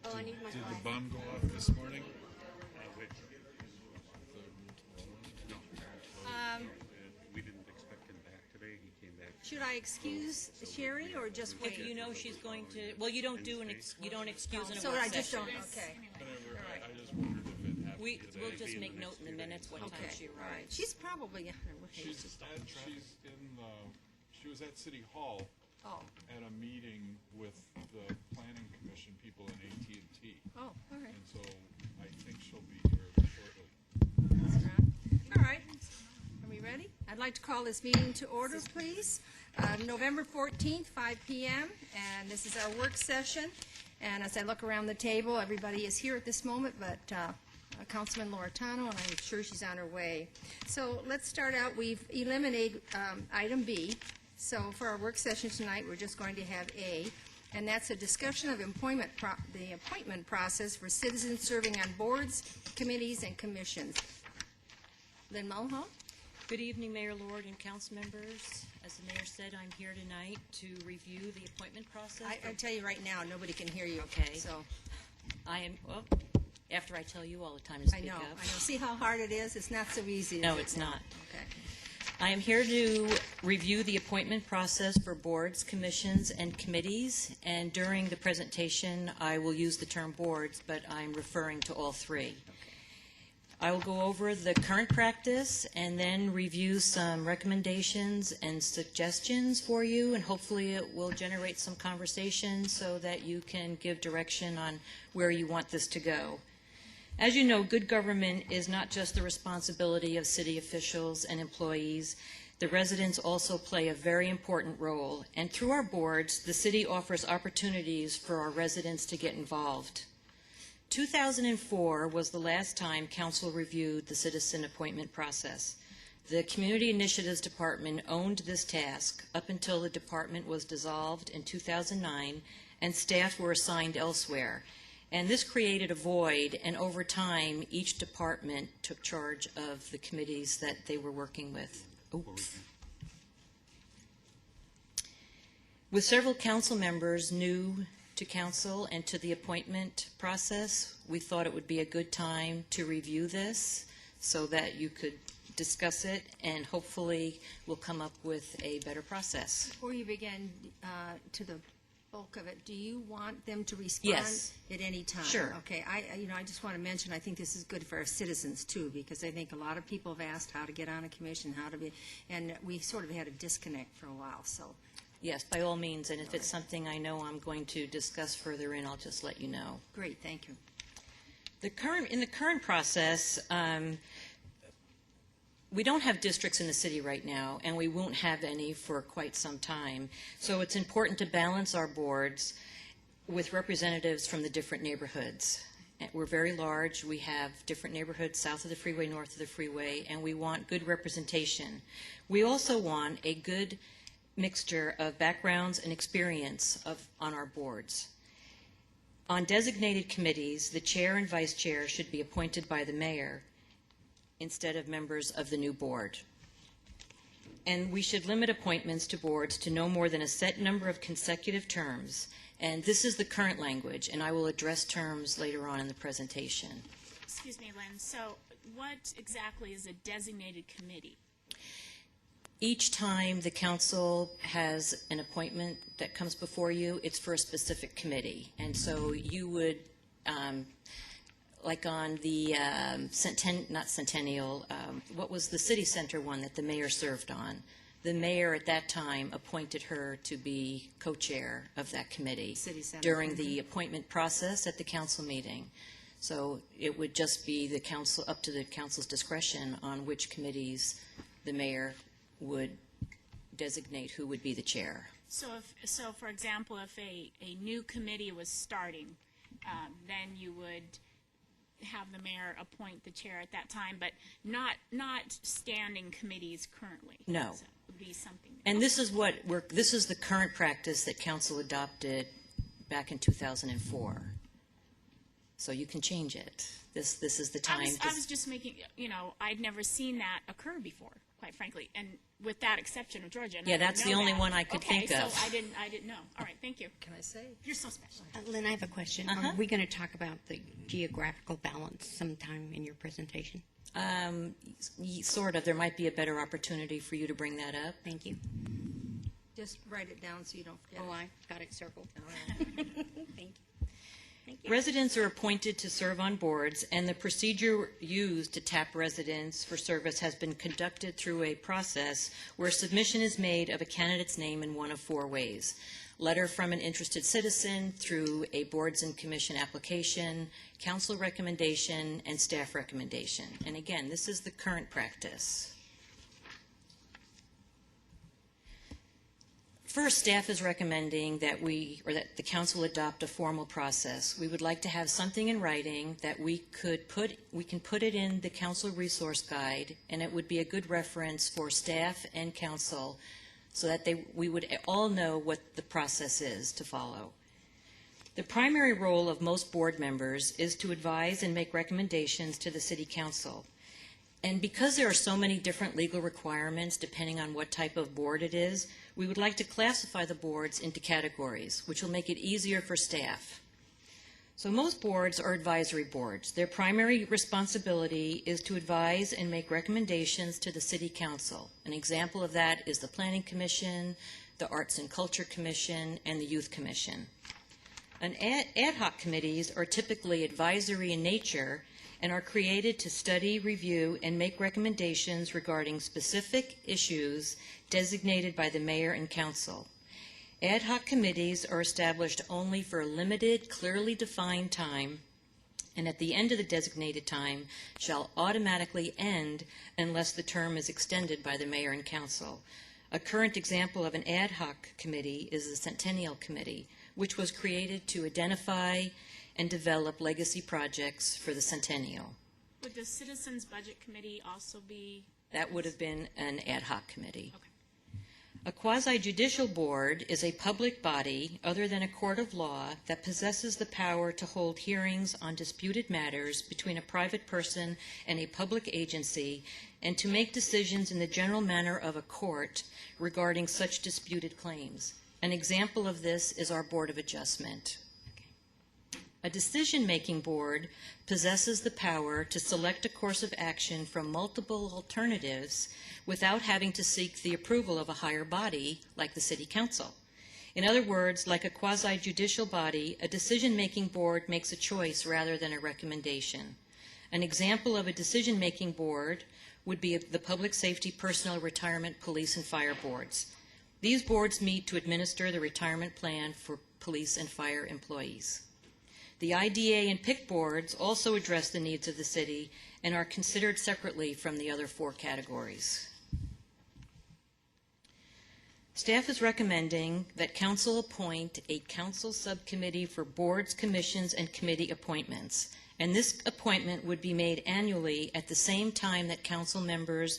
Oh, I need my Did the glasses. bomb go off this morning? No. We didn't expect him back today. He came back. Should I excuse Sherry or just wait? If you know she's going to, well, you don't do you don't excuse in a So work I just session. don't, okay. I just wondered if it happened today. We'll just make note in the minutes what time Okay, she all right. arrives. She's probably on her way. She was at City Hall Oh, at a meeting with the Planning Commission people in AT&T. oh, all right. And so I think she'll be here shortly. All right. Are we ready? I'd like to call this meeting to order, please. November 14th, 5 p.m., and this is our work session. And as I look around the table, everybody is here at this moment, but Councilman Loretano, and I'm sure she's on her way. So let's start out. We've eliminated item B. So for our work session tonight, we're just going to have A, and that's a discussion of the appointment process for citizens serving on boards, committees, and commissions. Lynn Mulhall? Good evening, Mayor Lord and council members. As the mayor said, I'm here tonight to review the appointment process. I tell you right now, nobody can hear you. Okay. So, I am, well, after I tell you all the time to I speak know. up. See how hard it is? It's not so easy. No, is it? it's not. Okay. I am here to review the appointment process for boards, commissions, and committees, and during the presentation, I will use the term boards, but I'm referring to all three. I will go over the current practice and then review some recommendations and suggestions for you, and hopefully it will generate some conversation so that you can give direction on where you want this to go. As you know, good government is not just the responsibility of city officials and employees. The residents also play a very important role, and through our boards, the city offers opportunities for our residents to get involved. 2004 was the last time council reviewed the citizen appointment process. The Community Initiatives Department owned this task up until the department was dissolved in 2009 and staff were assigned elsewhere. And this created a void, and over time, each department took charge of the committees that they were working with. Oops. With several council members new to council and to the appointment process, we thought it would be a good time to review this so that you could discuss it, and hopefully we'll come up with a better process. Before you begin to the bulk of it, do you want them to respond Yes. at any time? Sure. Okay. I just want to mention, I think this is good for our citizens too, because I think a lot of people have asked how to get on a commission, and we sort of had a disconnect for a while. So, Yes, by all means, and if it's something I know I'm going to discuss further in, I'll just let you know. great. Thank you. In the current process, we don't have districts in the city right now, and we won't have any for quite some time. So it's important to balance our boards with representatives from the different neighborhoods. We're very large. We have different neighborhoods south of the freeway, north of the freeway, and we want good representation. We also want a good mixture of backgrounds and experience on our boards. On designated committees, the chair and vice chair should be appointed by the mayor instead of members of the new board. And we should limit appointments to boards to no more than a set number of consecutive terms. And this is the current language, and I will address terms later on in the presentation. Excuse me, Lynn. So what exactly is a designated committee? Each time the council has an appointment that comes before you, it's for a specific committee. And so you would, like on the not Centennial, what was the city center one that the mayor served on? The mayor at that time appointed her to be co-chair of that committee City center. during the appointment process at the council meeting. So it would just be the council, up to the council's discretion on which committees the mayor would designate who would be the chair. So, for example, if a new committee was starting, then you would have the mayor appoint the chair at that time, but not standing committees currently. No. So it would be something. And this is this is the current practice that council adopted back in 2004. So you can change it. This is the time. I was just making, I'd never seen that occur before. quite frankly, and with that exception of Georgia. And Yeah, I didn't that's know the only that. one I could think Okay, of. so I didn't know. All right, thank you. Can I say? You're so special. Lynn, I have a question. Are we going to talk about the geographical balance sometime in your presentation? Sort of. There might be a better opportunity for you to bring that up. Thank you. Just write it down so you don't forget. Oh, I got it circled. All right. Thank you. Thank you. Residents are appointed to serve on boards, and the procedure used to tap residents for service has been conducted through a process where submission is made of a candidate's name in one of four ways: letter from an interested citizen, through a boards and commission application, council recommendation, and staff recommendation. And again, this is the current practice. First, staff is recommending that that the council adopt a formal process. We would like to have something in writing that we can put it in the council resource guide, and it would be a good reference for staff and council so that we would all know what the process is to follow. The primary role of most board members is to advise and make recommendations to the city council. And because there are so many different legal requirements depending on what type of board it is, we would like to classify the boards into categories, which will make it easier for staff. So most boards are advisory boards. Their primary responsibility is to advise and make recommendations to the City Council. An example of that is the Planning Commission, the Arts and Culture Commission, and the Youth Commission. Ad hoc committees are typically advisory in nature and are created to study, review, and make recommendations regarding specific issues designated by the mayor and council. Ad hoc committees are established only for a limited, clearly defined time, and at the end of the designated time shall automatically end unless the term is extended by the mayor and council. A current example of an ad hoc committee is the Centennial Committee, which was created to identify and develop legacy projects for the Centennial. Would the Citizens Budget Committee also be? That would have been an ad hoc committee. Okay. A quasi-judicial board is a public body other than a court of law that possesses the power to hold hearings on disputed matters between a private person and a public agency and to make decisions in the general manner of a court regarding such disputed claims. An example of this is our Board of Adjustment. A decision-making board possesses the power to select a course of action from multiple alternatives without having to seek the approval of a higher body like the City Council. In other words, like a quasi-judicial body, a decision-making board makes a choice rather than a recommendation. An example of a decision-making board would be the Public Safety, Personnel, Retirement, Police, and Fire boards. These boards meet to administer the retirement plan for police and fire employees. The IDA and PIC boards also address the needs of the city and are considered separately from the other four categories. Staff is recommending that council appoint a council subcommittee for boards, commissions, and committee appointments. And this appointment would be made annually at the same time that council members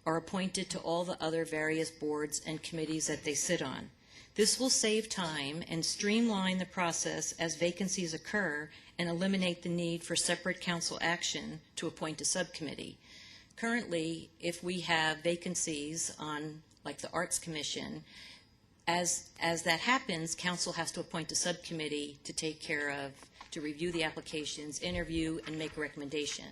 are appointed to all the other various boards and committees that they sit on. This will save time and streamline the process as vacancies occur and eliminate the need for separate council action to appoint a subcommittee. Currently, if we have vacancies on, like the Arts Commission, as that happens, council has to appoint a subcommittee to take care of, to review the applications, interview, and make a recommendation.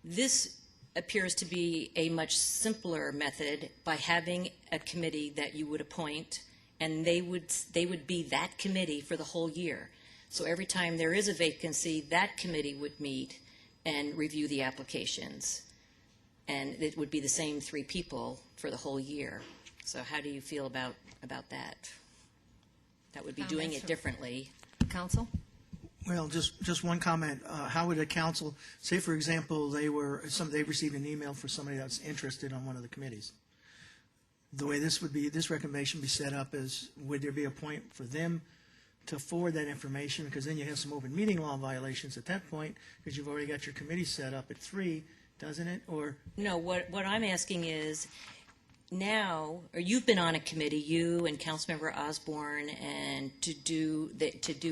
This appears to be a much simpler method by having a committee that you would appoint, and they would be that committee for the whole year. So every time there is a vacancy, that committee would meet and review the applications. And it would be the same three people for the whole year. So how do you feel about that? That would be doing it differently. Council? Well, just one comment. How would a council, say for example, they received an email for somebody that's interested on one of the committees. The way this recommendation would be set up is, would there be a point for them to forward that information? Because then you have some open meeting law violations at that point, because you've already got your committee set up at 3, doesn't it? Or no, what I'm asking is, now, or you've been on a committee, you and Councilmember Osborne, and to do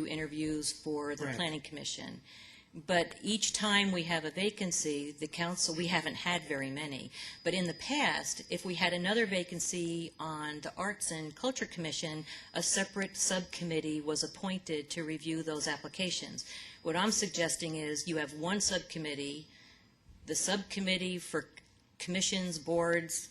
interviews for the Right. Planning Commission. But each time we have a vacancy, the council, we haven't had very many. But in the past, if we had another vacancy on the Arts and Culture Commission, a separate subcommittee was appointed to review those applications. What I'm suggesting is you have one subcommittee, the subcommittee for commissions, boards,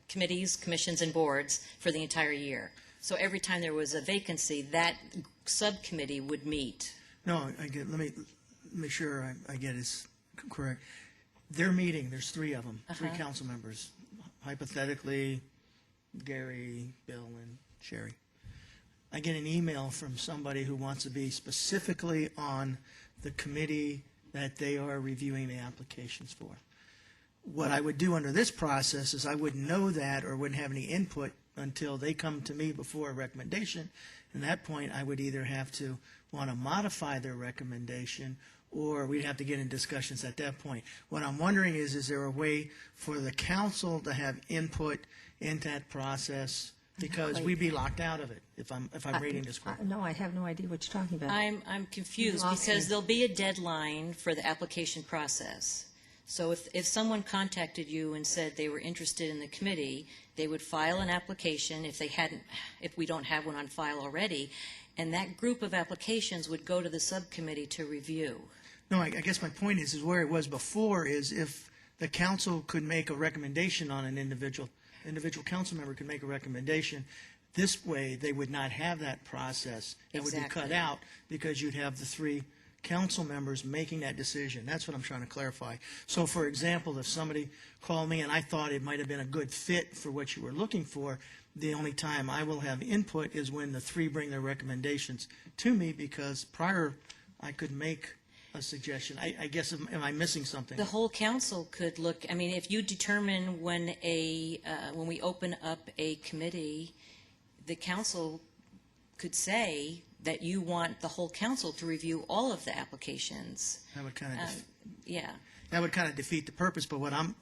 committees, commissions, and boards for the entire year. So every time there was a vacancy, that subcommittee would meet. No, I get, let me make sure I get this correct. They're meeting, there's three of them, three council members. Hypothetically, Gary, Bill, and Sherry. I get an email from somebody who wants to be specifically on the committee that they are reviewing the applications for. What I would do under this process is I wouldn't know that or wouldn't have any input until they come to me before a recommendation. At that point, I would either have to want to modify their recommendation or we'd have to get in discussions at that point. What I'm wondering is there a way for the council to have input into that process? Because we'd be locked out of it if I'm reading this correctly. No, I have no idea what you're talking about. I'm confused lost because me. there'll be a deadline for the application process. So if someone contacted you and said they were interested in the committee, they would file an application if we don't have one on file already, and that group of applications would go to the subcommittee to review. No, I guess my point is where it was before is if the council could make a recommendation on an individual council member could make a recommendation. This way, they would not have that process. It would be cut Exactly. out because you'd have the three council members making that decision. That's what I'm trying to clarify. So, for example, if somebody called me and I thought it might have been a good fit for what you were looking for, the only time I will have input is when the three bring their recommendations to me because prior I could make a suggestion. I guess, am I missing something? The whole council could look, I mean, if you determine when we open up a committee, the council could say that you want the whole council to review all of the applications. That would kind of Yeah. that would kind of defeat the purpose. But what I'm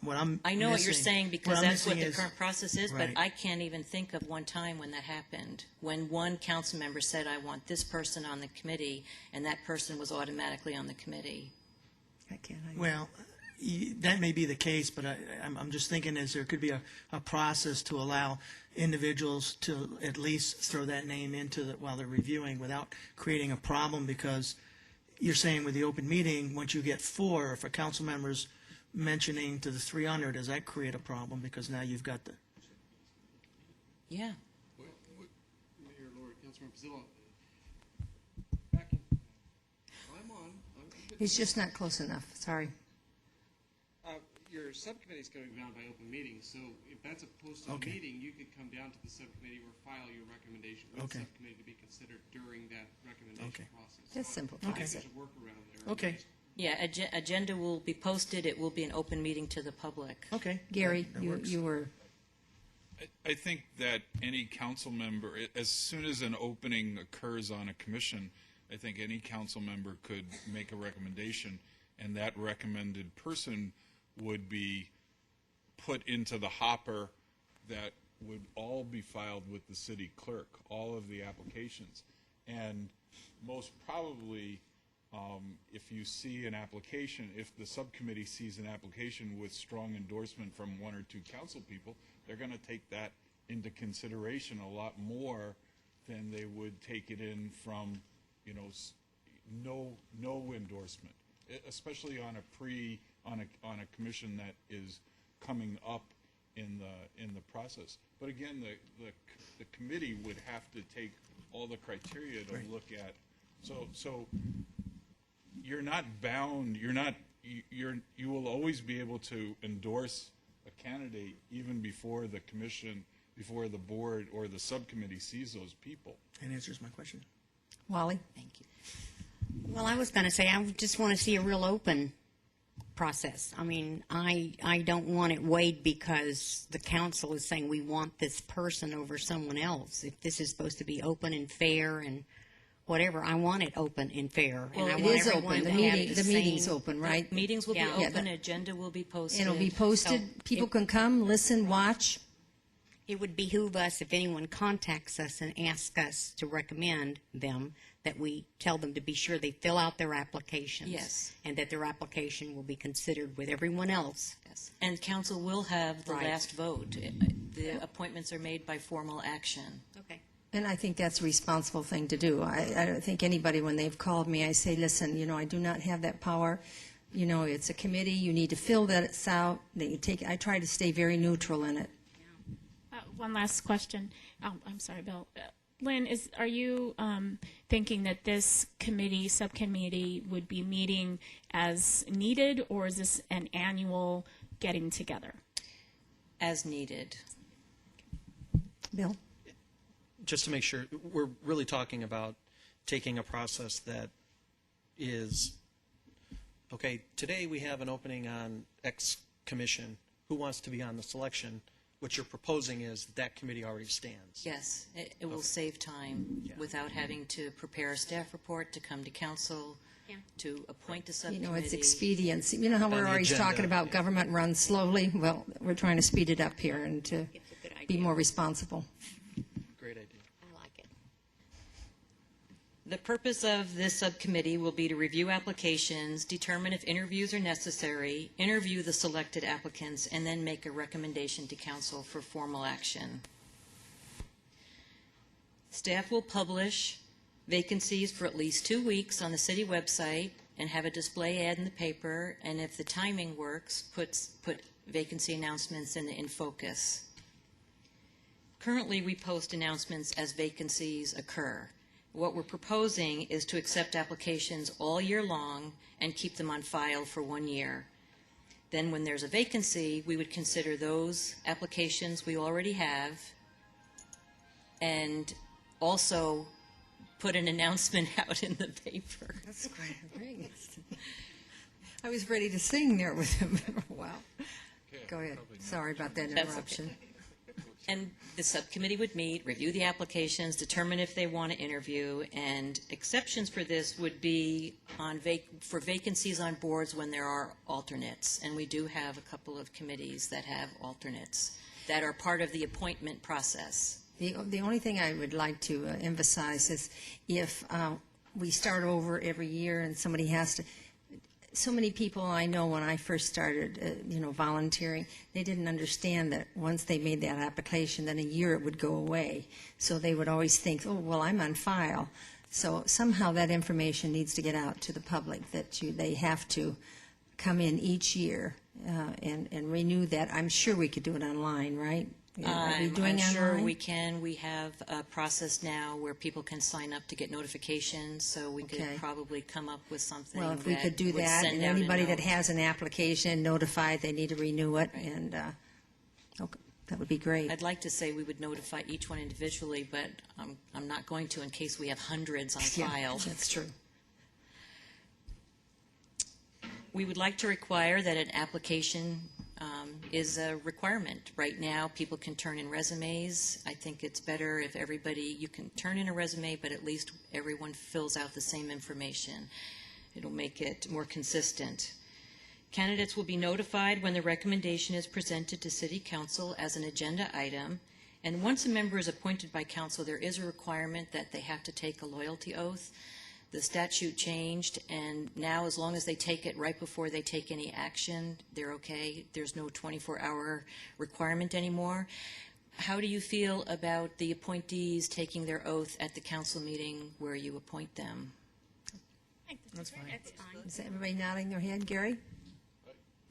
I know what you're missing- saying because I'm that's what missing the is- current process is, Right. but I can't even think of one time when that happened, when one council member said, I want this person on the committee, and that person was automatically on the committee. Well, that may be the case, but I'm just thinking is there could be a process to allow individuals to at least throw that name into while they're reviewing without creating a problem because you're saying with the open meeting, once you get four, if a council member's mentioning to the three under, does that create a problem because now you've got the, Yeah. Mayor, Lord, Councilmember Pizillo, back in, I'm on. He's just not close enough, sorry. Your subcommittee's going to be bound by open meetings, so if that's a posted Okay. meeting, you could come down to the subcommittee or file your recommendation with Okay. the subcommittee to be considered during that recommendation Okay. process. Just So simplify I think it. there's a workaround there. okay, Yeah, agenda will be posted, it will be an open meeting to the public. okay. Gary, That you works. were, I think that any council member, as soon as an opening occurs on a commission, I think any council member could make a recommendation, and that recommended person would be put into the hopper that would all be filed with the city clerk, all of the applications. And most probably, if you see an application, if the subcommittee sees an application with strong endorsement from one or two council people, they're going to take that into consideration a lot more than they would take it in from, you know, no endorsement, especially on a commission that is coming up in the process. But again, the committee would have to take all the criteria to look at. So you're not bound. You will always be able to endorse a candidate even before the commission, before the board or the subcommittee sees those people. That answers my question. Wally? Thank you. Well, I was going to say, I just want to see a real open process. I mean, I don't want it weighed because the council is saying we want this person over someone else. If this is supposed to be open and fair and whatever, I want it open and fair. Well, and I It want is everyone open, to the have meeting's same- open, right? Meetings will be Yeah. open, agenda will be posted. It'll be posted, So people can come, listen, watch. It would behoove us, if anyone contacts us and asks us to recommend them, that we tell them to be sure they fill out their applications. Yes. And that their application will be considered with everyone else. Yes. And council will have the Right. last vote. The appointments are made by formal action. Okay. And I think that's a responsible thing to do. I don't think anybody, when they've called me, I say, listen, I do not have that power. It's a committee, you need to fill that out. I try to stay very neutral in it. One last question. Oh, I'm sorry, Bill. Lynn, are you thinking that this subcommittee would be meeting as needed, or is this an annual getting together? As needed. Bill? Just to make sure, we're really talking about taking a process that is, okay, today we have an opening on X commission. Who wants to be on the selection? What you're proposing is that committee already stands. Yes, it will save time without having to prepare a staff report, to come to council, to appoint a subcommittee. It's expediency. You know how we're the always agenda. talking about government runs slowly? Well, we're trying to speed it up here and to It's a good be idea. more responsible. Great idea. I like it. The purpose of this subcommittee will be to review applications, determine if interviews are necessary, interview the selected applicants, and then make a recommendation to council for formal action. Staff will publish vacancies for at least 2 weeks on the city website and have a display ad in the paper, and if the timing works, put vacancy announcements in the In Focus. Currently, we post announcements as vacancies occur. What we're proposing is to accept applications all year long and keep them on file for 1 year. Then when there's a vacancy, we would consider those applications we already have and also put an announcement out in the paper. That's great. I was ready to sing there with him. Wow. Go ahead. Sorry about that That's okay. interruption. And the subcommittee would meet, review the applications, determine if they want to interview, and exceptions for this would be for vacancies on boards when there are alternates. And we do have a couple of committees that have alternates that are part of the appointment process. The only thing I would like to emphasize is if we start over every year and somebody has to, so many people I know when I first started, volunteering, they didn't understand that once they made that application, then a year it would go away. So they would always think, oh, well, I'm on file. So somehow that information needs to get out to the public, that they have to come in each year and renew that. I'm sure we could do it online, right? Are we doing I'm sure online? we can. We have a process now where people can sign up to get notifications, so we could Okay. probably come up with something Well, if we that could do would that, send and out a anybody that note. has an application notified they need to renew it, and okay, that would be great. I'd like to say we would notify each one individually, but I'm not going to in case we have hundreds on Yeah, file. that's true. We would like to require that an application is a requirement. Right now, people can turn in resumes. I think it's better if you can turn in a resume, but at least everyone fills out the same information. It'll make it more consistent. Candidates will be notified when the recommendation is presented to City Council as an agenda item. And once a member is appointed by council, there is a requirement that they have to take a loyalty oath. The statute changed, and now as long as they take it right before they take any action, they're okay. There's no 24-hour requirement anymore. How do you feel about the appointees taking their oath at the council meeting where you appoint them? That's fine. That's fine. Is everybody nodding their head, Gary?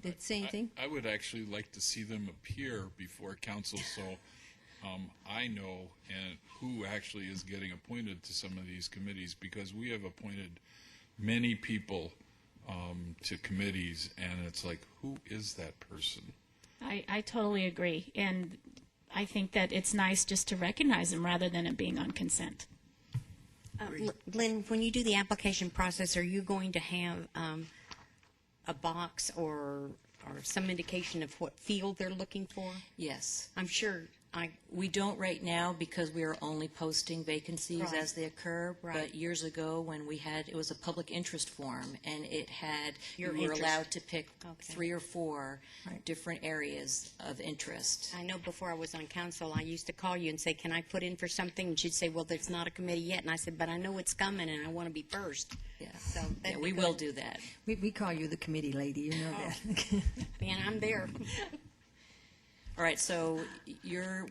Did it say anything? I would actually like to see them appear before council, so I know who actually is getting appointed to some of these committees, because we have appointed many people to committees, and it's like, who is that person? I totally agree. And I think that it's nice just to recognize them rather than it being on consent. Glenn, when you do the application process, are you going to have a box or some indication of what field they're looking for? Yes. I'm sure We don't right now because we are only posting vacancies Right. as they occur. Right. But years ago, when it was a public interest form, and it had, Your you were interest. allowed to pick Okay. 3 or 4 Right. different areas of interest. I know before I was on council, I used to call you and say, can I put in for something? And she'd say, well, there's not a committee yet. And I said, but I know it's coming and I want to be first. Yeah. So Yeah, that'd we be will good. do that. We call you the committee lady, you know that. Man, I'm there. All right, so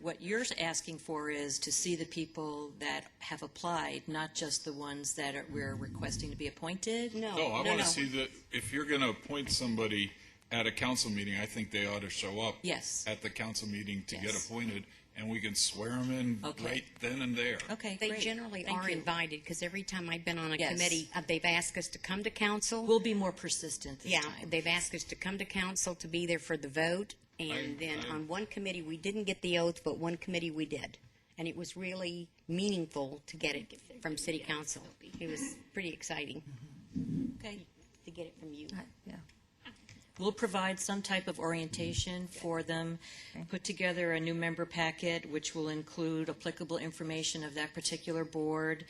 what you're asking for is to see the people that have applied, not just the ones that we're requesting to be appointed? No, No, I no, want no. to see that, if you're going to appoint somebody at a council meeting, I think they ought to show up. Yes. At the council meeting to get Yes. appointed, and we can swear them in Okay. right then and there. Okay, They great. generally Thank are you. invited, because every time I've been on a Yes. committee, they've asked us to come to council. We'll be more persistent this Yeah, time. they've asked us to come to council to be there for the vote, and then on one committee, we didn't get the oath, but one committee we did. And it was really meaningful to get it from city council. It was pretty exciting Okay. to get it from you. Yeah. We'll provide some type of orientation for them, put together a new member packet, which will include applicable information of that particular board,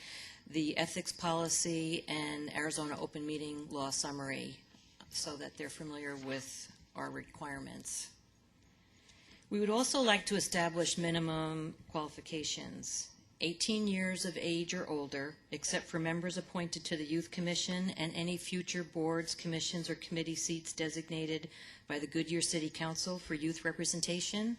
the ethics policy, and Arizona open meeting law summary, so that they're familiar with our requirements. We would also like to establish minimum qualifications. 18 years of age or older, except for members appointed to the Youth Commission and any future boards, commissions, or committee seats designated by the Goodyear City Council for youth representation.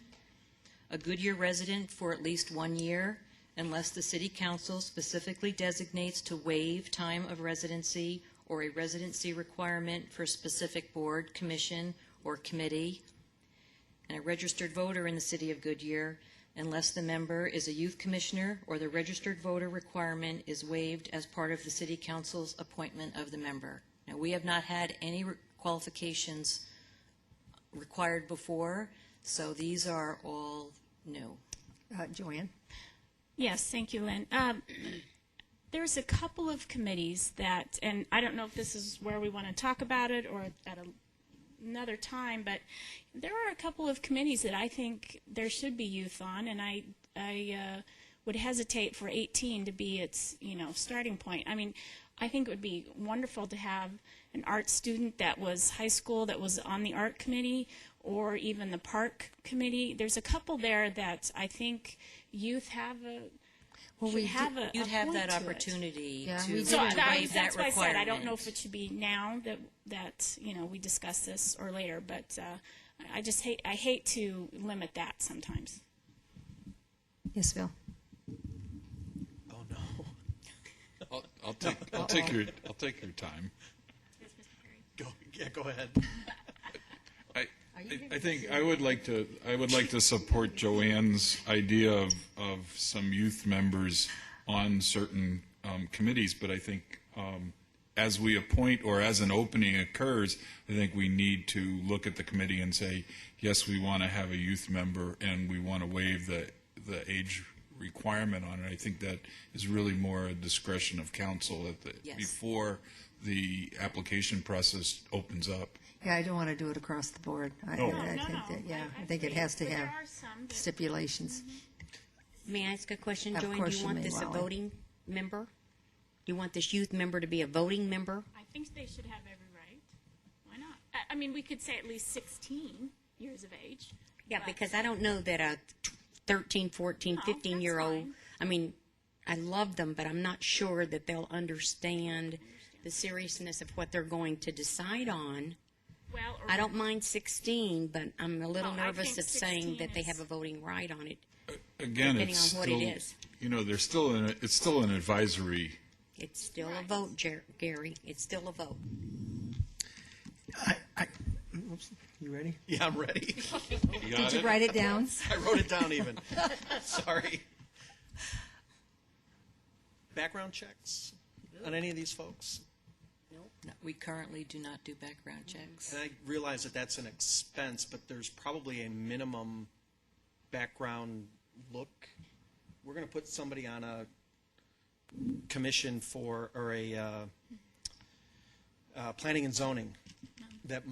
A Goodyear resident for at least 1 year, unless the City Council specifically designates to waive time of residency or a residency requirement for a specific board, commission, or committee. And a registered voter in the City of Goodyear, unless the member is a youth commissioner or the registered voter requirement is waived as part of the City Council's appointment of the member. Now, we have not had any qualifications required before, so these are all new. Joanne? Yes, thank you, Lynn. There's a couple of committees that, and I don't know if this is where we want to talk about it or at another time, but there are a couple of committees that I think there should be youth on, and I would hesitate for 18 to be its starting point. I mean, I think it would be wonderful to have an art student that was high school that was on the art committee, or even the park committee. There's a couple there that I think youth have we have a You'd have point that to it. opportunity Yeah, to we So did waive that's that why I said I don't know requirement. if it should be now that we discuss this or later, but I just hate to limit that sometimes. Yes, Phil? Oh, no. I'll take your time. Go ahead. I think I would like to support Joanne's idea of some youth members on certain committees, but I think as we appoint or as an opening occurs, I think we need to look at the committee and say, yes, we want to have a youth member and we want to waive the age requirement on it. I think that is really more a discretion of council Yes. before the application process opens up. Yeah, I don't want to do it across the board. I No. think that, yeah, I think it agree, has to but have there are some that- stipulations. May I ask a question, Of Joanne? course Do you you want may, this a Wally. voting member? Do you want this youth member to be a voting member? I think they should have every right. Why not? I mean, we could say at least 16 years of age. Yeah, but- because I don't know that a 13, 14, No, that's 15-year-old, fine. I mean, I love them, but I'm not sure that they'll understand the seriousness of what they're going to decide on. Well, or I don't mind 16, but I'm a little Well, I nervous think of saying 16 that they is- have a voting right on it. Again, Depending it's on what still, it is. there's still it's still an advisory. It's still a vote, Gary. It's still a vote. Oops, you ready? Yeah, I'm ready. You got Did you it? write it down? I wrote it down even. Sorry. Background checks on any of these folks? No, we currently do not do background checks. And I realize that that's an expense, but there's probably a minimum background look. We're going to put somebody on a commission for, or a planning and zoning that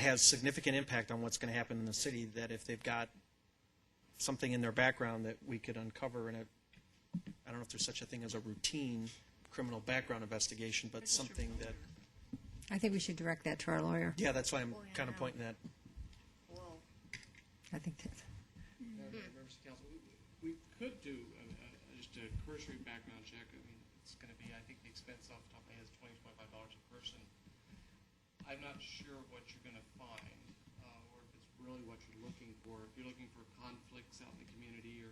has significant impact on what's going to happen in the city, that if they've got something in their background that we could uncover in a, I don't know if there's such a thing as a routine criminal background investigation, but something that, I think we should direct that to our lawyer. yeah, that's why I'm kind of pointing that. I think that. Members of council, we could do just a cursory background check. I mean, it's going to be, I think the expense off the top of my head is $20 to $25 a person. I'm not sure what you're going to find, or if it's really what you're looking for. If you're looking for conflicts out in the community, or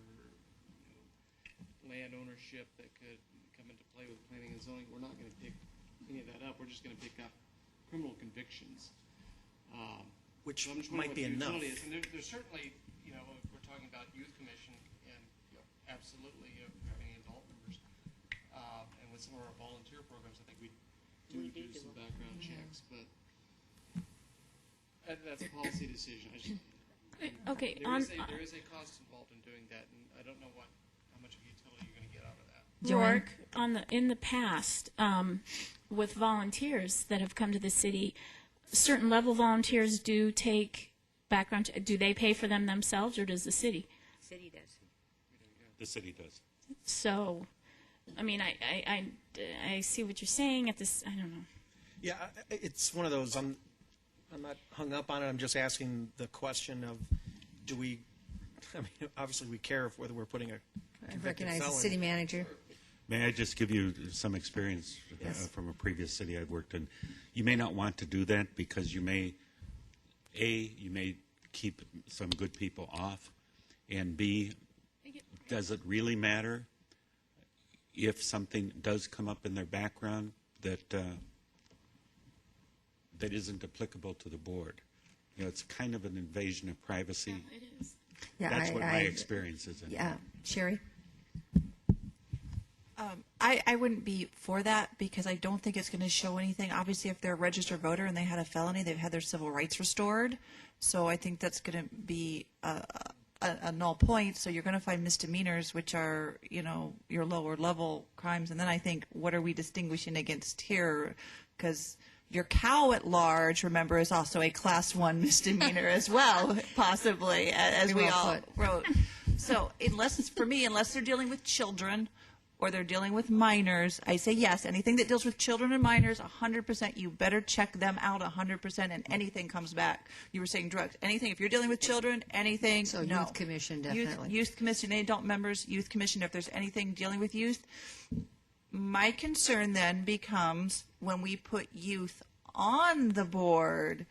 land ownership that could come into play with planning and zoning, we're not going to pick any of that up. We're just going to pick up criminal convictions. Which So I'm just wondering might what be the enough. utility is. And there's certainly, if we're talking about youth commission, and absolutely, having adult members, and with some of our volunteer programs, I think we do some background checks, but that's a policy decision. Okay, There is a cost involved in doing that, and I don't know how much of utility you're going to get out of that. York, in the past, with volunteers that have come to the city, certain level volunteers do take background. Do they pay for them themselves, or does the city? City does. The city does. So, I mean, I see what you're saying at this. I don't know. Yeah, it's one of those, I'm not hung up on it, I'm just asking the question of, do we, I mean, obviously we care if whether we're putting a I convicted recognize the felon. city manager. May I just give you some experience Yes. from a previous city I've worked in? You may not want to do that because you may keep some good people off, and B, does it really matter if something does come up in their background that that isn't applicable to the board? It's kind of an invasion of privacy. It is. Yeah, That's what my experience is. Yeah, Sherry? I wouldn't be for that because I don't think it's going to show anything. Obviously, if they're a registered voter and they had a felony, they've had their civil rights restored. So I think that's going to be a null point. So you're going to find misdemeanors, which are, your lower level crimes. And then I think, what are we distinguishing against here? Because your cow at large, remember, is also a class 1 misdemeanor as well, possibly, as we well all put. wrote. So unless they're dealing with children or they're dealing with minors, I say yes. Anything that deals with children and minors, 100%, you better check them out 100%, and anything comes back. You were saying drugs. Anything, if you're dealing with children, anything, So no. youth commission, definitely. Youth commission, adult members, youth commission, if there's anything dealing with youth. My concern then becomes when we put youth on the board,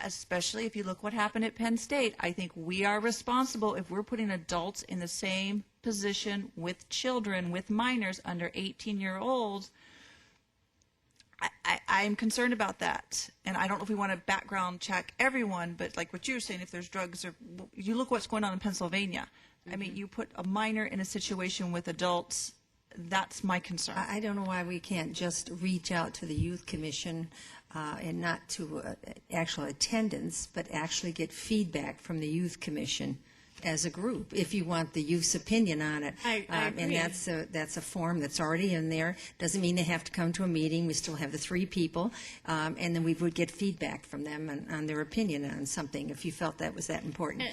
especially if you look what happened at Penn State. I think we are responsible if we're putting adults in the same position with children, with minors under 18-year-olds. I'm concerned about that. And I don't know if we want to background check everyone, but like what you were saying, if there's drugs, or you look what's going on in Pennsylvania. I mean, you put a minor in a situation with adults, that's my concern. I don't know why we can't just reach out to the youth commission and not to actual attendance, but actually get feedback from the youth commission as a group, if you want the youth's opinion on it. I And agree. that's a form that's already in there. Doesn't mean they have to come to a meeting. We still have the 3 people. And then we would get feedback from them on their opinion on something, if you felt that was that important.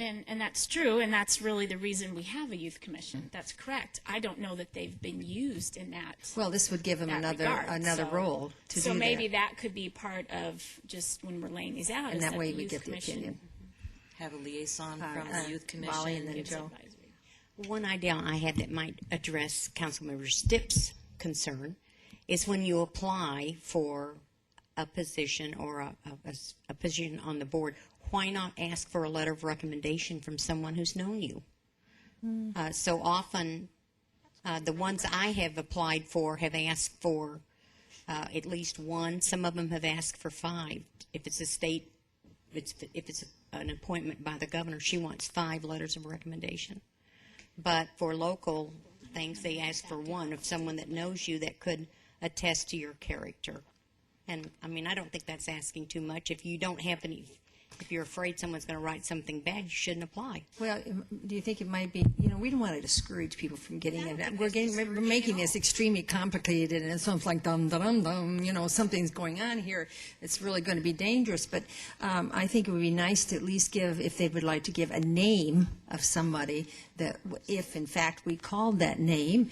And that's true, and that's really the reason we have a youth commission. That's correct. I don't know that they've been used in that. Well, this would give them that another regard. role to do So that. maybe that could be part of just when we're laying these out. And is that way the we youth get the commission opinion. Have a liaison from the youth Molly and commission. then gives Joe. advisory. One idea I had that might address Councilmember Stipp's concern is when you apply for a position or a position on the board, why not ask for a letter of recommendation from someone who's known you? So often, the ones I have applied for have asked for at least 1. Some of them have asked for 5. If it's a state, if it's an appointment by the governor, she wants 5 letters of recommendation. But for local things, they ask for 1 of someone that knows you that could attest to your character. And I mean, I don't think that's asking too much. If you don't have any, If you're afraid someone's going to write something bad, you shouldn't apply. Well, do you think it might be, we don't want to discourage people from getting it. We're making this extremely complicated, and it sounds like dum, dum, dum, something's going on here. It's really going to be dangerous, but I think it would be nice to at least give, if they would like to give a name of somebody, that if in fact we called that name,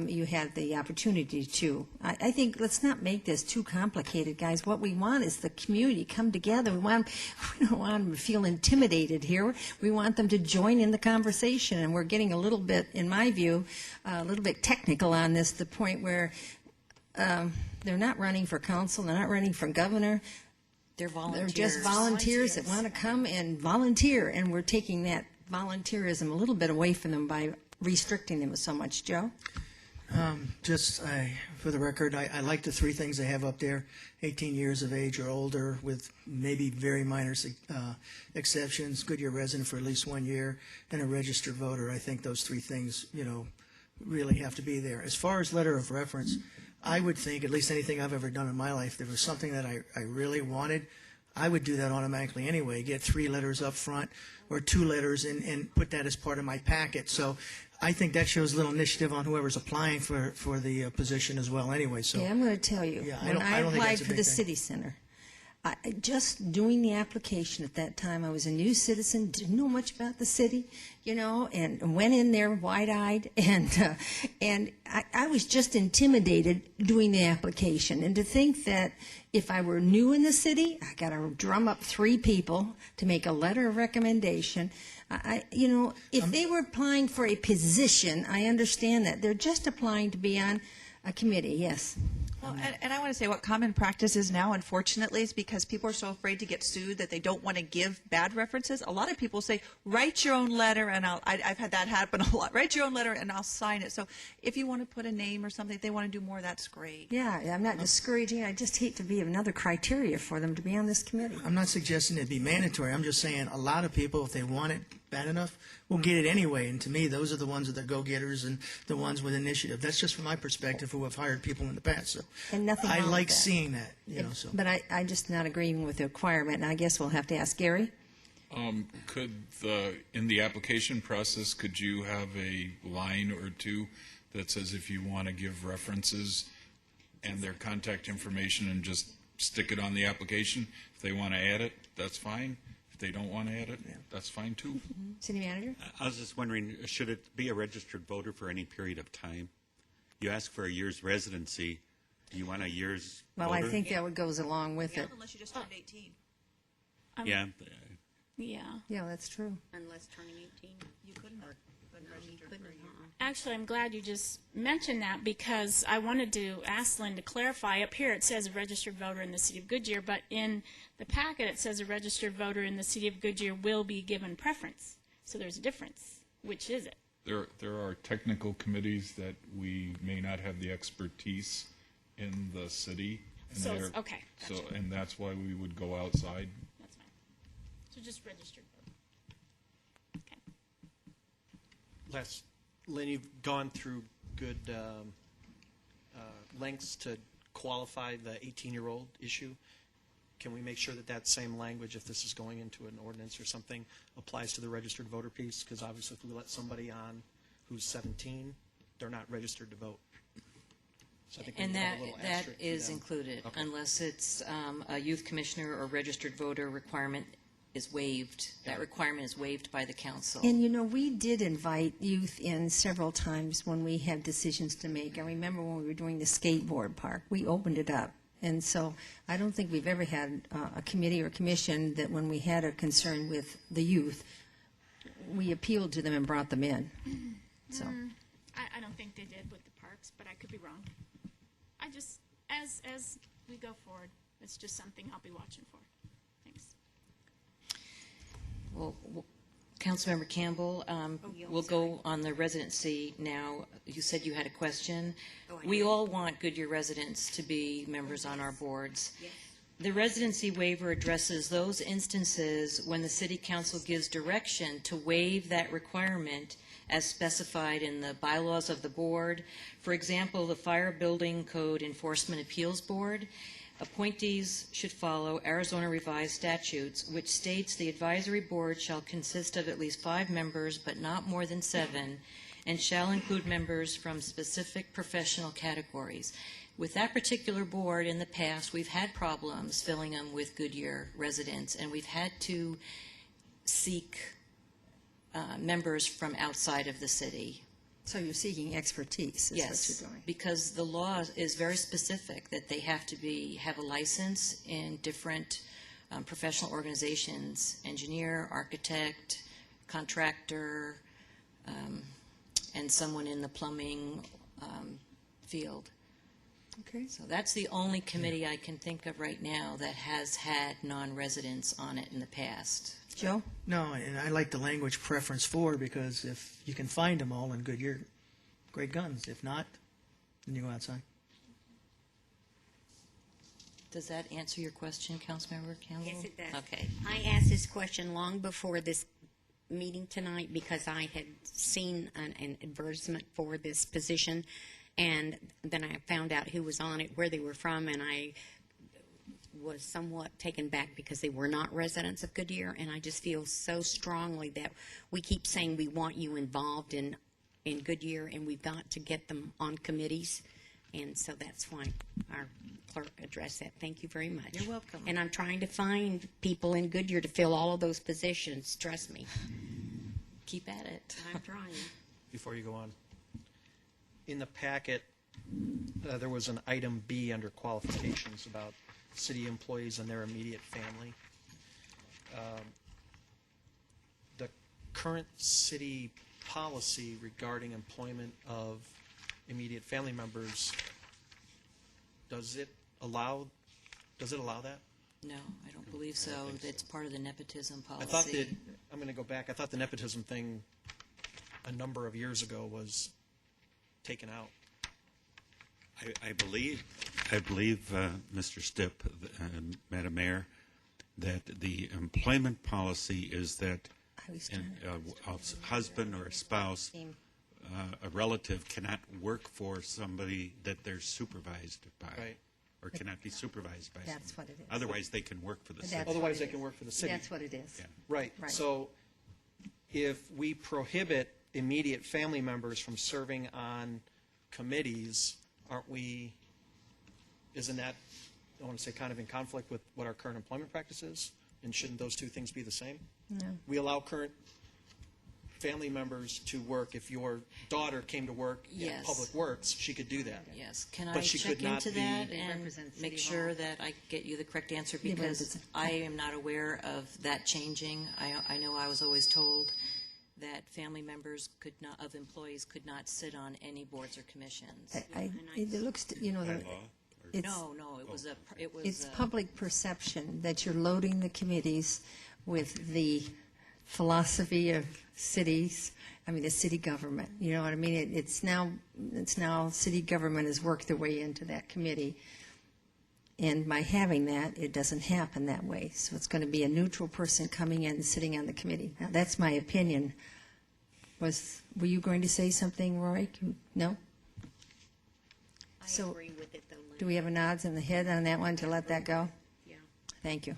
you had the opportunity to. I think let's not make this too complicated, guys. What we want is the community come together. We don't want them to feel intimidated here. We want them to join in the conversation, and we're getting a little bit, in my view, a little bit technical on this, to the point where they're not running for council, they're not running for governor. They're volunteers. They're just volunteers that want to come and volunteer, and we're taking that volunteerism a little bit away from them by restricting them so much. Joe? For the record, I like the three things they have up there: 18 years of age or older, with maybe very minor exceptions, Goodyear resident for at least 1 year, and a registered voter. I think those three things, really have to be there. As far as letter of reference, I would think, at least anything I've ever done in my life, there was something that I really wanted, I would do that automatically anyway, get 3 letters up front or 2 letters and put that as part of my packet. So I think that shows a little initiative on whoever's applying for the position as well anyway. So Yeah, I'm going to tell you, Yeah, when I don't think applied that's a for big the thing. city center, just doing the application at that time, I was a new citizen, didn't know much about the city, and went in there wide-eyed, and I was just intimidated doing the application. And to think that if I were new in the city, I got to drum up 3 people to make a letter of recommendation. If they were applying for a position, I understand that. They're just applying to be on a committee, yes. Well, and I want to say what common practice is now, unfortunately, is because people are so afraid to get sued that they don't want to give bad references. A lot of people say, write your own letter, and I've had that happen a lot. Write your own letter, and I'll sign it. So if you want to put a name or something, if they want to do more, that's great. Yeah, I'm not discouraging. I just hate to be another criteria for them to be on this committee. I'm not suggesting it be mandatory. I'm just saying a lot of people, if they want it bad enough, will get it anyway. And to me, those are the ones that are go-getters and the ones with initiative. That's just from my perspective, who have hired people in the past. So And nothing I wrong like with that. seeing that. So But I'm just not agreeing with the requirement, and I guess we'll have to ask Gary. In the application process, could you have a line or 2 that says if you want to give references and their contact information, and just stick it on the application? If they want to add it, that's fine. If they don't want to add it, that's fine too. City manager? I was just wondering, should it be a registered voter for any period of time? You ask for a year's residency. Do you want a year's Well, voter? I think that goes along with it. Unless you just turned 18. Yeah. Yeah. Yeah, that's true. Unless turning 18, You couldn't. Actually, I'm glad you just mentioned that, because I wanted to ask Lynn to clarify. Up here it says a registered voter in the city of Goodyear, but in the packet it says a registered voter in the city of Goodyear will be given preference. So there's a difference. Which is it? There are technical committees that we may not have the expertise in the city. And So it's- they're- okay, So, gotcha. and that's why we would go outside. That's fine. So just registered voter. Okay. Lynn, you've gone through good lengths to qualify the 18-year-old issue. Can we make sure that that same language, if this is going into an ordinance or something, applies to the registered voter piece? Because obviously if we let somebody on who's 17, they're not registered to vote. So I think we And need to have that a little that asterisk for is them. included, Okay. unless it's a youth commissioner or registered voter requirement is waived. That requirement is waived by the council. And we did invite youth in several times when we had decisions to make. I remember when we were doing the skateboard park, we opened it up. And so I don't think we've ever had a committee or commission that when we had a concern with the youth, we appealed to them and brought them in. So I don't think they did with the parks, but I could be wrong. I just, as we go forward, it's just something I'll be watching for. Thanks. Well, Councilmember Campbell, we'll go on the residency now. You said you had a question. We all want Goodyear residents to be members on our boards. The residency waiver addresses those instances when the city council gives direction to waive that requirement as specified in the bylaws of the board. For example, the Fire Building Code Enforcement Appeals Board. Appointees should follow Arizona Revised Statutes, which states the advisory board shall consist of at least 5 members, but not more than 7, and shall include members from specific professional categories. With that particular board, in the past, we've had problems filling them with Goodyear residents, and we've had to seek members from outside of the city. So you're seeking expertise, is Yes, what you're doing. because the law is very specific that they have to have a license in different professional organizations, engineer, architect, contractor, and someone in the plumbing field. Okay. So that's the only committee I can think of right now that has had non-residents on it in the past. Joe? No, and I like the language preference for, because if you can find them all in Goodyear, great guns. If not, then you go outside. Does that answer your question, Councilmember Campbell? Yes, it does. Okay. I asked this question long before this meeting tonight because I had seen an advertisement for this position, and then I found out who was on it, where they were from, and I was somewhat taken back because they were not residents of Goodyear, and I just feel so strongly that we keep saying we want you involved in Goodyear, and we've got to get them on committees, and so that's why our clerk addressed that. Thank you very much. You're welcome. And I'm trying to find people in Goodyear to fill all of those positions, trust me. Keep at it. I'm trying. Before you go on, in the packet, there was an item B under qualifications about city employees and their immediate family. The current city policy regarding employment of immediate family members, does it allow that? No, I don't believe so. It's part of the nepotism policy. I thought that, I'm going to go back, I thought the nepotism thing a number of years ago was taken out. I believe, Mr. Stipp, Madam Mayor, that the employment policy is that I was trying a husband or a spouse, a relative cannot work for somebody that they're supervised by. Right. Or cannot be supervised by That's somebody. what it is. Otherwise, they can work for the city. That's Otherwise, what they it can is. work for the city. That's what it is. Yeah. Right. Right. So if we prohibit immediate family members from serving on committees, isn't that, I want to say, kind of in conflict with what our current employment practice is? And shouldn't those two things be the same? No. We allow current family members to work. If your daughter came to work in Yes. Public Works, she could do that. Yes. Can I But she check could not into that be- and Represent City make Hall. sure that I get you the correct answer? Yeah, Because represent- I am not aware of that changing. I know I was always told that family members of employees could not sit on any boards or commissions. It looks, By law? Or- it's, No, it was it's public perception that you're loading the committees with the philosophy of cities, the city government. You know what I mean? It's now city government has worked their way into that committee. And by having that, it doesn't happen that way. So it's going to be a neutral person coming in and sitting on the committee. Now, that's my opinion. Were you going to say something, Roy? No? I So- agree with it, though, Lynn. Do we have a nods in the head on that one to let that go? Yeah. Thank you.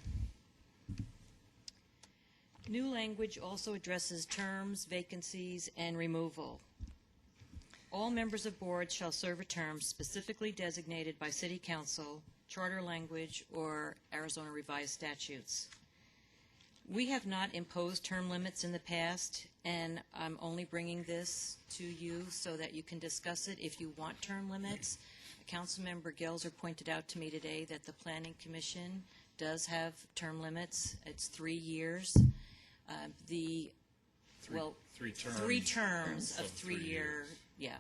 New language also addresses terms, vacancies, and removal. All members of boards shall serve a term specifically designated by City Council, charter language, or Arizona Revised Statutes. We have not imposed term limits in the past, and I'm only bringing this to you so that you can discuss it if you want term limits. Councilmember Gelser pointed out to me today that the Planning Commission does have term limits. It's 3 years. Three terms. 3 terms of Of 3 3-year, years. yeah,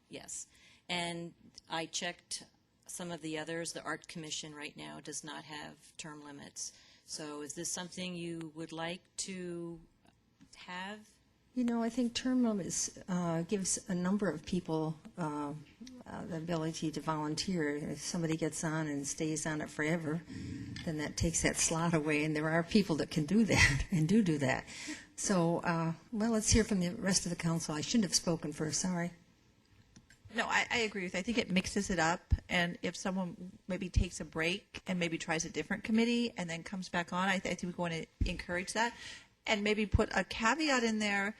yes. And I checked some of the others. The Art Commission right now does not have term limits. So is this something you would like to have? I think term limits gives a number of people the ability to volunteer. If somebody gets on and stays on it forever, then that takes that slot away, and there are people that can do that and do that. So, let's hear from the rest of the council. I shouldn't have spoken first, sorry. No, I agree with you. I think it mixes it up, and if someone maybe takes a break and maybe tries a different committee and then comes back on, I think we want to encourage that, and maybe put a caveat in there,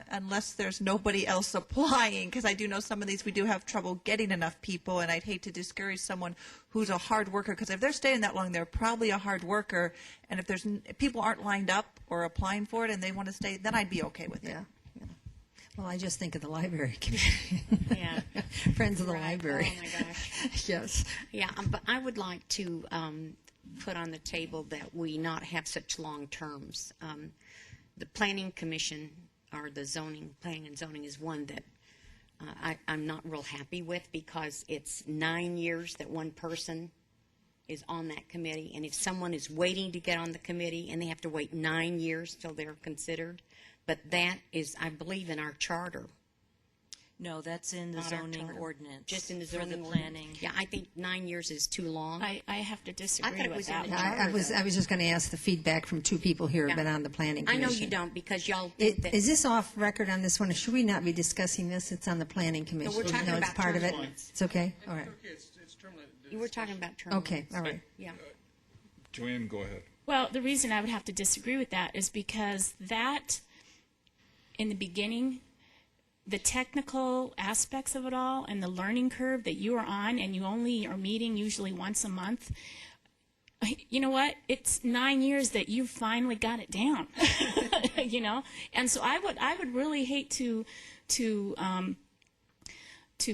unless there's nobody else applying, because I do know some of these we do have trouble getting enough people, and I'd hate to discourage someone who's a hard worker, because if they're staying that long, they're probably a hard worker, and if people aren't lined up or applying for it and they want to stay, then I'd be okay with it. Yeah. Well, I just think of the library committee. Yeah. Friends of the Right. library. Oh, my gosh. Yes. Yeah, but I would like to put on the table that we not have such long terms. The Planning Commission, or the Planning and Zoning, is one that I'm not real happy with, because it's 9 years that one person is on that committee, and if someone is waiting to get on the committee and they have to wait 9 years till they're considered, but that is, I believe, in our charter. No, that's in the Not our zoning charter. ordinance. Just in the for zoning the ordinance. planning. Yeah, I think 9 years is too long. I have to I disagree thought it with was in that the one. charter. I was just going to ask the feedback from two people here who've Yeah. been on the planning I commission. know you don't, because y'all think that. Is this off record on this one, or should we not be discussing this? It's on the planning commission. we're talking No, it's about part of term it. limits. It's okay? All right. It's term limit. You were talking about term Okay, limits. all right. Yeah. Joanne, go ahead. Well, the reason I would have to disagree with that is because that, in the beginning, the technical aspects of it all and the learning curve that you are on, and you only are meeting usually once a month, you know what? It's 9 years that you finally got it down, you know? And so I would really hate to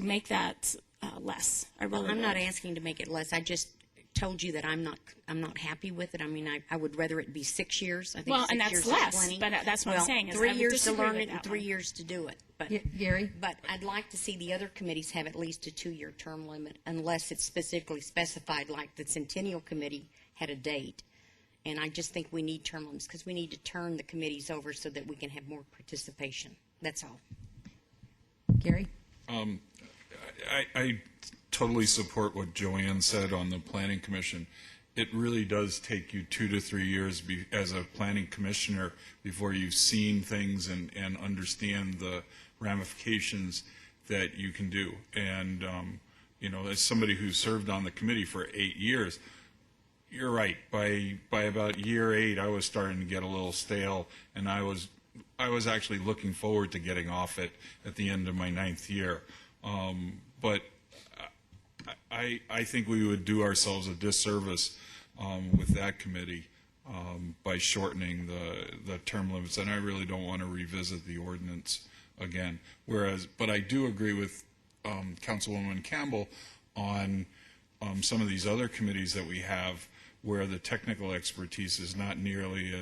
make that less. I really Well, I'm not would. asking to make it less. I just told you that I'm not happy with it. I mean, I would rather it be 6 years. I think Well, 6 and that's years less, is plenty. but that's what I'm Well, saying is I 3 would years to disagree learn with it and that 3 one. years to do it. But Gary? But I'd like to see the other committees have at least a 2-year term limit, unless it's specifically specified, like the Centennial Committee had a date. And I just think we need term limits, because we need to turn the committees over so that we can have more participation. That's all. Gary? I totally support what Joanne said on the planning commission. It really does take you 2 to 3 years as a planning commissioner before you've seen things and understand the ramifications that you can do. And, as somebody who served on the committee for 8 years, you're right. By about year 8, I was starting to get a little stale, and I was actually looking forward to getting off it at the end of my 9th year. But I think we would do ourselves a disservice with that committee by shortening the term limits, and I really don't want to revisit the ordinance again. But I do agree with Councilwoman Campbell on some of these other committees that we have, where the technical expertise is not nearly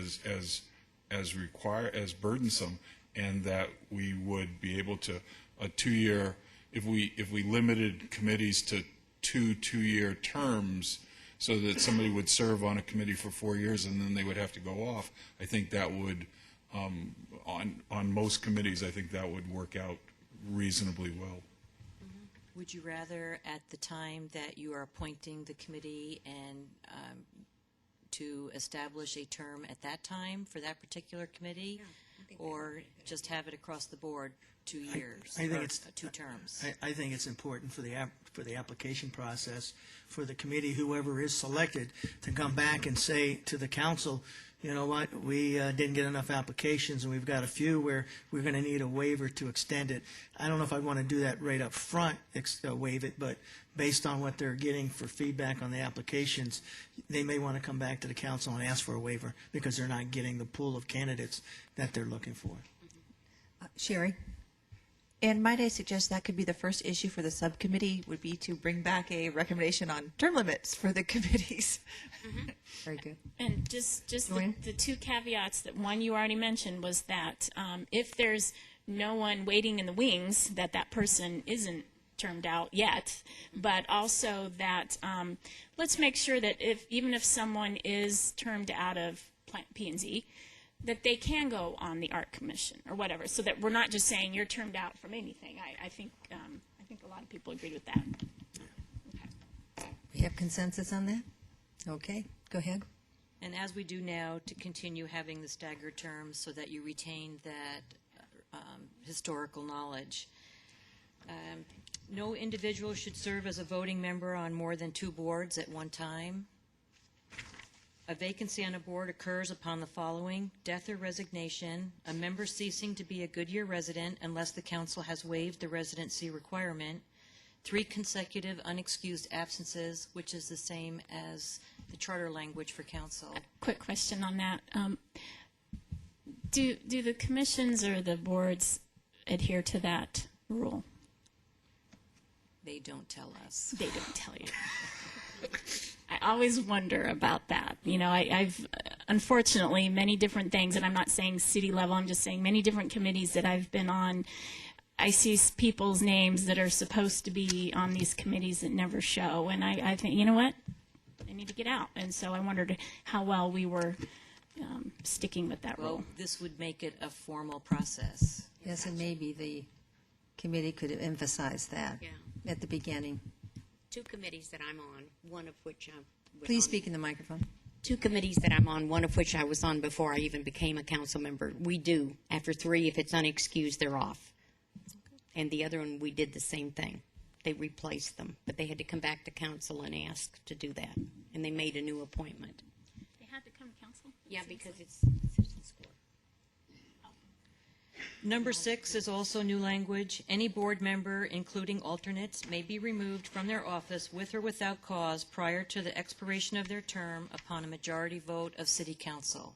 as burdensome, and that we would be able to a 2-year, if we limited committees to 2-year terms, so that somebody would serve on a committee for 4 years and then they would have to go off. I think that would, on most committees, I think that would work out reasonably well. Would you rather, at the time that you are appointing the committee, and to establish a term at that time for that particular committee, or just have it across the board, 2 years, I think or it's 2 terms? I think it's important for the application process, for the committee, whoever is selected, to come back and say to the council, you know what, we didn't get enough applications, and we've got a few where we're going to need a waiver to extend it. I don't know if I want to do that right up front, waive it, but based on what they're getting for feedback on the applications, they may want to come back to the council and ask for a waiver, because they're not getting the pool of candidates that they're looking for. Sherry? And might I suggest that could be the first issue for the subcommittee, would be to bring back a recommendation on term limits for the committees. Very good. And just Joanne? the 2 caveats, that one you already mentioned was that if there's no one waiting in the wings, that person isn't termed out yet, but also that let's make sure that even if someone is termed out of P&Z, that they can go on the art commission or whatever, so that we're not just saying you're termed out from anything. I think a lot of people agreed with that. Okay. We have consensus on that? Okay, go ahead. And as we do now, to continue having the staggered terms so that you retain that historical knowledge. No individual should serve as a voting member on more than 2 boards at one time. A vacancy on a board occurs upon the following: death or resignation, a member ceasing to be a Goodyear resident unless the council has waived the residency requirement, 3 consecutive unexcused absences, which is the same as the charter language for council. Quick question on that. Do the commissions or the boards adhere to that rule? They don't tell us. They don't tell you. I always wonder about that. You know, I've unfortunately many different things, and I'm not saying city level, I'm just saying many different committees that I've been on. I see people's names that are supposed to be on these committees that never show, and I think, you know what? They need to get out. And so I wondered how well we were sticking with that Well, rule. this would make it a formal process. Yes, and maybe the committee could emphasize that Yeah. at the beginning. 2 committees that I'm on, one of which I was Please on- speak in the microphone. 2 committees that I'm on, one of which I was on before I even became a council member. We do. After 3, if it's unexcused, they're off. And the other one, we did the same thing. They replaced them, but they had to come back to council and ask to do that. And they made a new appointment. They had to come to council? Yeah, because it's citizens court. Number 6 is also new language. Any board member, including alternates, may be removed from their office with or without cause prior to the expiration of their term upon a majority vote of city council.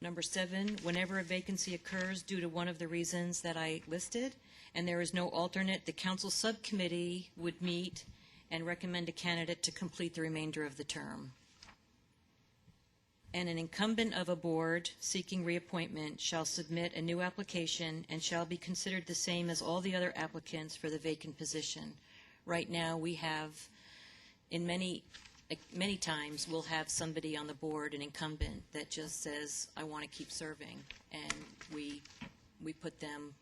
Number 7, whenever a vacancy occurs due to one of the reasons that I listed, and there is no alternate, the council subcommittee would meet and recommend a candidate to complete the remainder of the term. And an incumbent of a board seeking reappointment shall submit a new application and shall be considered the same as all the other applicants for the vacant position. Right now, we have, in many times, we'll have somebody on the board, an incumbent, that just says, I want to keep serving, and we put them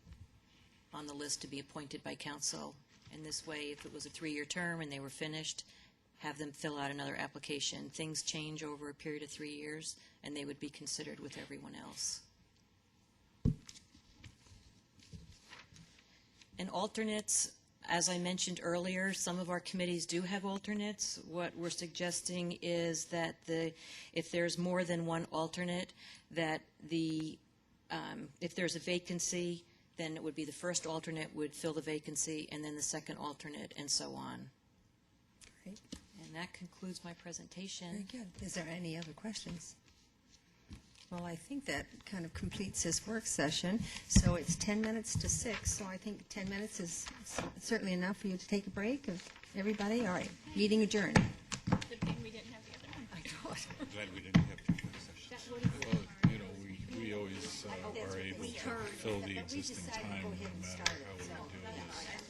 on the list to be appointed by council. And this way, if it was a 3-year term and they were finished, have them fill out another application. Things change over a period of 3 years, and they would be considered with everyone else. And alternates, as I mentioned earlier, some of our committees do have alternates. What we're suggesting is that if there's more than one alternate, that if there's a vacancy, then it would be the first alternate would fill the vacancy, and then the second alternate, and so on. Great. And that concludes my presentation. Very good. Is there any other questions? Well, I think that kind of completes this work session. So it's 10 minutes to 6, so I think 10 minutes is certainly enough for you to take a break of everybody. All right, meeting adjourned. Good thing we didn't have the other one. I know it. Glad we didn't have 2 work sessions. Well, you know, we always are able to fill the existing time no matter how we do this.